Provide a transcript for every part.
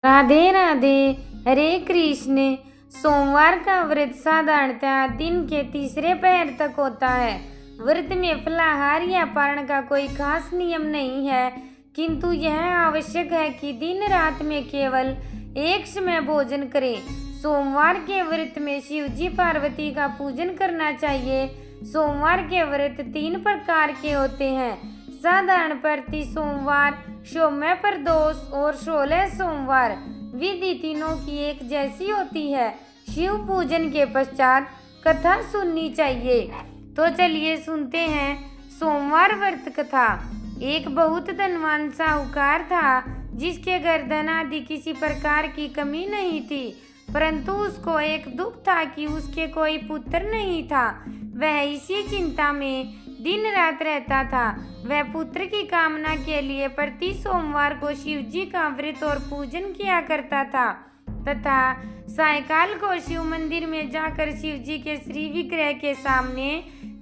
राधे राधे। हरे कृष्ण। सोमवार का व्रत साधारणतः दिन के तीसरे पहर तक होता है। व्रत में फलाहार या पारण का कोई खास नियम नहीं है, किंतु यह आवश्यक है कि दिन रात में केवल एक समय भोजन करें। सोमवार के व्रत में शिव जी पार्वती का पूजन करना चाहिए। सोमवार के व्रत 3 प्रकार के होते हैं: साधारण प्रति सोमवार, सौम्य प्रदोष और 16 सोमवार। विधि तीनों की एक जैसी होती है। शिव पूजन के पश्चात कथा सुननी चाहिए। तो चलिए सुनते हैं सोमवार व्रत कथा। एक बहुत धनवान साहूकार था, जिसके घर धन आदि किसी प्रकार की कमी नहीं थी, परंतु उसको एक दुख था कि उसके कोई पुत्र नहीं था। वह इसी चिंता में दिन रात रहता था। वह पुत्र की कामना के लिए प्रति सोमवार को शिव जी का व्रत और पूजन किया करता था तथा सायकाल को शिव मंदिर में जाकर शिव जी के श्री विग्रह के सामने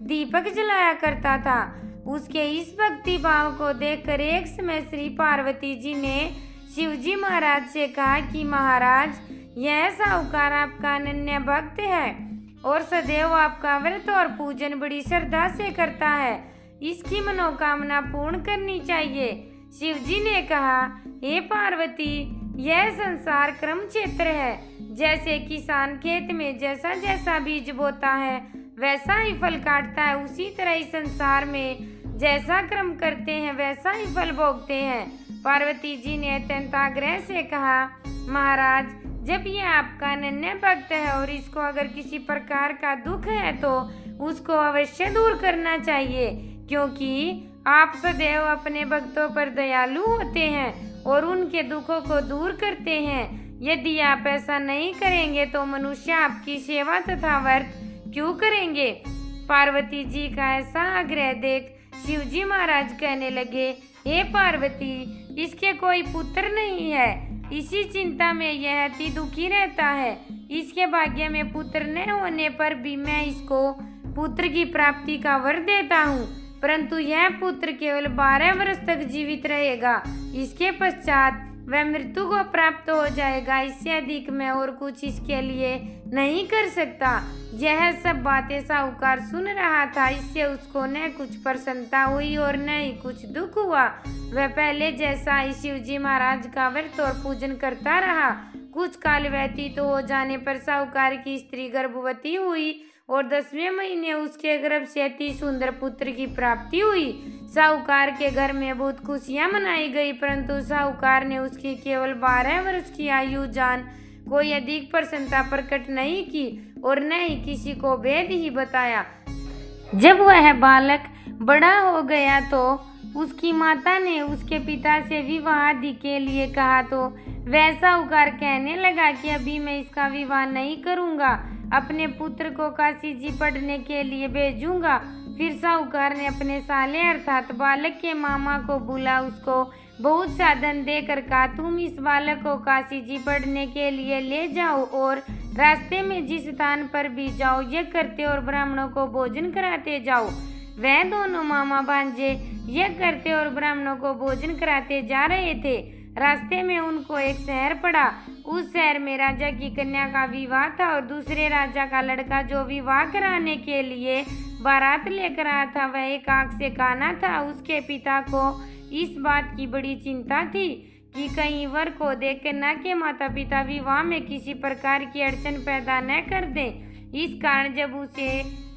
दीपक जलाया करता था। उसके इस भक्ति भाव को देखकर एक समय श्री पार्वती जी ने शिव जी महाराज से कहा कि महाराज, यह साहूकार आपका अनन्य भक्त है और सदैव आपका व्रत और पूजन बड़ी श्रद्धा से करता है। इसकी मनोकामना पूर्ण करनी चाहिए। शिव जी ने कहा, हे पार्वती, यह संसार क्रम क्षेत्र है। जैसे किसान खेत में जैसा जैसा बीज बोता है वैसा ही फल काटता है, उसी तरह ही संसार में जैसा क्रम करते हैं वैसा ही फल भोगते हैं। पार्वती जी ने अत्यंत आग्रह से कहा, महाराज, जब यह आपका अनन्य भक्त है और इसको अगर किसी प्रकार का दुख है तो उसको अवश्य दूर करना चाहिए, क्योंकि आप सदैव अपने भक्तों पर दयालु होते हैं और उनके दुखों को दूर करते हैं। यदि आप ऐसा नहीं करेंगे तो मनुष्य आपकी सेवा तथा व्रत क्यों करेंगे? पार्वती जी का ऐसा आग्रह देख शिव जी महाराज कहने लगे, हे पार्वती, इसके कोई पुत्र नहीं है। इसी चिंता में यह अति दुखी रहता है। इसके भाग्य में पुत्र न होने पर भी मैं इसको पुत्र की प्राप्ति का वर देता हूँ, परंतु यह पुत्र केवल 12 वर्ष तक जीवित रहेगा। इसके पश्चात वह मृत्यु को प्राप्त हो जाएगा। इससे अधिक मैं और कुछ इसके लिए नहीं कर सकता। यह सब बातें साहूकार सुन रहा था। इससे उसको न कुछ प्रसन्नता हुई और न ही कुछ दुख हुआ। वह पहले जैसा ही शिव जी महाराज का व्रत और पूजन करता रहा। कुछ काल व्यतीत हो जाने पर साहूकार की स्त्री गर्भवती हुई और 10वें महीने उसके गर्भ से अति सुंदर पुत्र की प्राप्ति हुई। साहूकार के घर में बहुत खुशियां मनाई गई, परंतु साहूकार ने उसकी केवल 12 वर्ष की आयु जान कोई अधिक प्रसन्नता प्रकट नहीं की और न ही किसी को भेद ही बताया। जब वह बालक बड़ा हो गया तो उसकी माता ने उसके पिता से विवाह आदि के लिए कहा, तो वह साहूकार कहने लगा कि अभी मैं इसका विवाह नहीं करूंगा, अपने पुत्र को काशी जी पढ़ने के लिए भेजूंगा। फिर साहूकार ने अपने साले अर्थात बालक के मामा को बुला उसको बहुत सा धन देकर कहा, तुम इस बालक को काशी जी पढ़ने के लिए ले जाओ और रास्ते में जिस स्थान पर भी जाओ यह करते और ब्राह्मणों को भोजन कराते जाओ। वह दोनों मामा भांजे यह करते और ब्राह्मणों को भोजन कराते जा रहे थे। रास्ते में उनको एक शहर पड़ा। उस शहर में राजा की कन्या का विवाह था और दूसरे राजा का लड़का जो विवाह कराने के लिए बारात लेकर आया था वह एक आंख से काना था। उसके पिता को इस बात की बड़ी चिंता थी कि कहीं वर को देखकर न के माता पिता विवाह में किसी प्रकार की अड़चन पैदा न कर दें। इस कारण जब उसे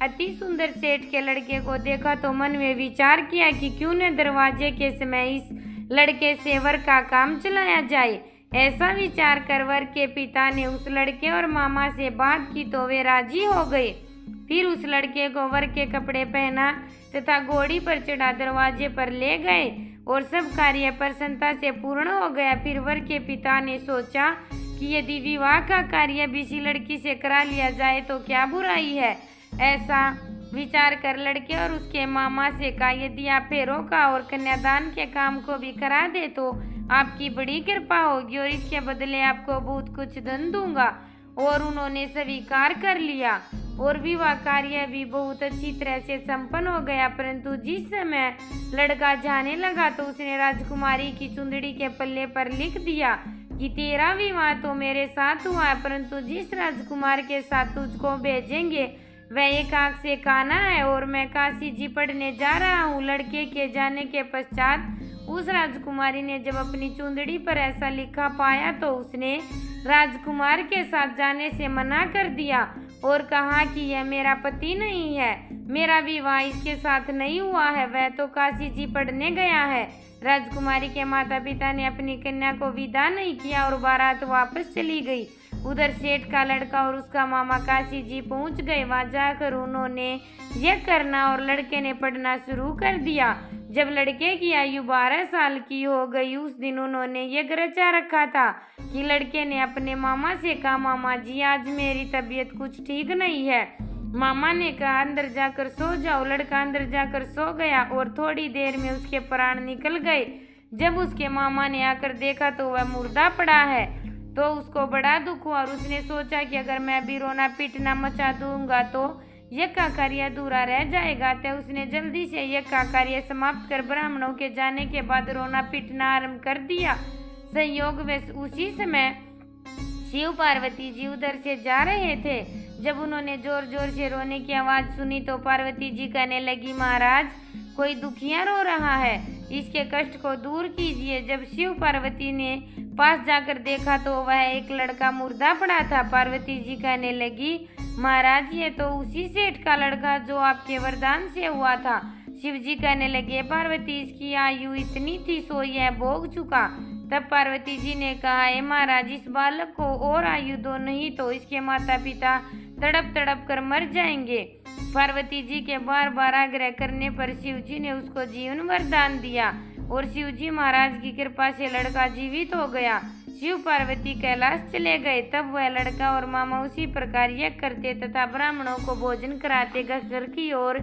अति सुंदर सेठ के लड़के को देखा तो मन में विचार किया कि क्यों न दरवाजे के समय इस लड़के से वर का काम चलाया जाए। ऐसा विचार कर वर के पिता ने उस लड़के और मामा से बात की तो वे राजी हो गए। फिर उस लड़के को वर के कपड़े पहना तथा घोड़ी पर चढ़ा दरवाजे पर ले गए और सब कार्य प्रसन्नता से पूर्ण हो गया। फिर वर के पिता ने सोचा कि यदि विवाह का कार्य भी इसी लड़की से करा लिया जाए तो क्या बुराई है। ऐसा विचार कर लड़के और उसके मामा से कहा, यदि आप फेरों का और कन्यादान के काम को भी करा दे तो आपकी बड़ी कृपा होगी और इसके बदले आपको बहुत कुछ धन दूंगा। और उन्होंने स्वीकार कर लिया और विवाह कार्य भी बहुत अच्छी तरह से संपन्न हो गया। परंतु जिस समय लड़का जाने लगा तो उसने राजकुमारी की चुंदड़ी के पल्ले पर लिख दिया, कि तेरा विवाह तो मेरे साथ हुआ है, परंतु जिस राजकुमार के साथ तुझको भेजेंगे वह एक आंख से काना है और मैं काशी जी पढ़ने जा रहा हूँ। लड़के के जाने के पश्चात उस राजकुमारी ने जब अपनी चुंदड़ी पर ऐसा लिखा पाया तो उसने राजकुमार के साथ जाने से मना कर दिया और कहा कि यह मेरा पति नहीं है, मेरा विवाह इसके साथ नहीं हुआ है, वह तो काशी जी पढ़ने गया है। राजकुमारी के माता पिता ने अपनी कन्या को विदा नहीं किया और बारात वापस चली गई। उधर सेठ का लड़का और उसका मामा काशी जी पहुंच गए। वहां जाकर उन्होंने यह करना और लड़के ने पढ़ना शुरू कर दिया। जब लड़के की आयु 12 साल की हो गई उस दिन उन्होंने यह रचा रखा था कि लड़के ने अपने मामा से कहा, मामा जी आज मेरी तबीयत कुछ ठीक नहीं है। मामा ने कहा अंदर जाकर सो जाओ। लड़का अंदर जाकर सो गया और थोड़ी देर में उसके प्राण निकल गए। जब उसके मामा ने आकर देखा तो वह मुर्दा पड़ा है तो उसको बड़ा दुख हुआ और उसने सोचा कि अगर मैं अभी रोना पीटना मचा दूंगा तो यज्ञ का कार्य अधूरा रह जाएगा। तो उसने जल्दी से यज्ञ का कार्य समाप्त कर ब्राह्मणों के जाने के बाद रोना पीटना आरंभ कर दिया। संयोग वश उसी समय शिव पार्वती जी उधर से जा रहे थे। जब उन्होंने जोर जोर से रोने की आवाज सुनी तो पार्वती जी कहने लगी, महाराज कोई दुखिया रो रहा है, इसके कष्ट को दूर कीजिए। जब शिव पार्वती ने पास जाकर देखा तो वह एक लड़का मुर्दा पड़ा था। पार्वती जी कहने लगी, महाराज ये तो उसी सेठ का लड़का जो आपके वरदान से हुआ था। शिव जी कहने लगे, पार्वती इसकी आयु इतनी थी सो यह भोग चुका। तब पार्वती जी ने कहा, महाराज इस बालक को और आयु दो, नहीं तो इसके माता पिता तड़प तड़प कर मर जाएंगे। पार्वती जी के बार बार आग्रह करने पर शिव जी ने उसको जीवन वरदान दिया और शिव जी महाराज की कृपा से लड़का जीवित हो गया। शिव पार्वती कैलाश चले गए। तब वह लड़का और मामा उसी प्रकार यज्ञ करते तथा ब्राह्मणों को भोजन कराते घर की ओर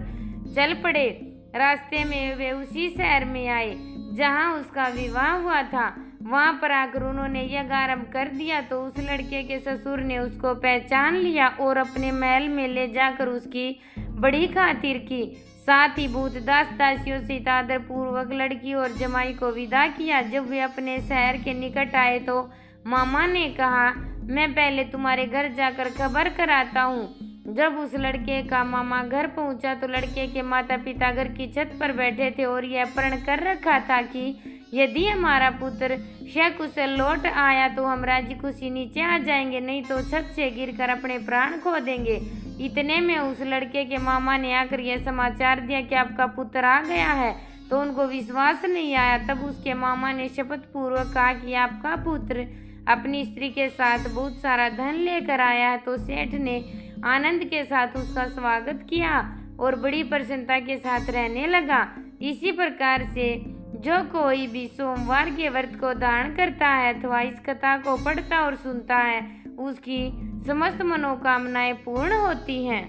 चल पड़े। रास्ते में वे उसी शहर में आए जहां उसका विवाह हुआ था। वहां पर आकर उन्होंने यज्ञ आरंभ कर दिया तो उस लड़के के ससुर ने उसको पहचान लिया और अपने महल में ले जाकर उसकी बड़ी खातिर की। साथ ही भूत दास दासियों से आदर पूर्वक लड़की और जमाई को विदा किया। जब वे अपने शहर के निकट आए तो मामा ने कहा, मैं पहले तुम्हारे घर जाकर खबर कराता हूँ। जब उस लड़के का मामा घर पहुंचा तो लड़के के माता पिता घर की छत पर बैठे थे और यह प्रण कर रखा था कि यदि हमारा पुत्र सकुशल लौट आया तो हम राजी खुशी नीचे आ जाएंगे, नहीं तो छत से गिरकर अपने प्राण खो देंगे। इतने में उस लड़के के मामा ने आकर यह समाचार दिया कि आपका पुत्र आ गया है, तो उनको विश्वास नहीं आया। तब उसके मामा ने शपथ पूर्वक कहा कि आपका पुत्र अपनी स्त्री के साथ बहुत सारा धन लेकर आया है। तो सेठ ने आनंद के साथ उसका स्वागत किया और बड़ी प्रसन्नता के साथ रहने लगा। इसी प्रकार से जो कोई भी सोमवार के व्रत को धारण करता है अथवा इस कथा को पढ़ता और सुनता है उसकी समस्त मनोकामनाएं पूर्ण होती हैं।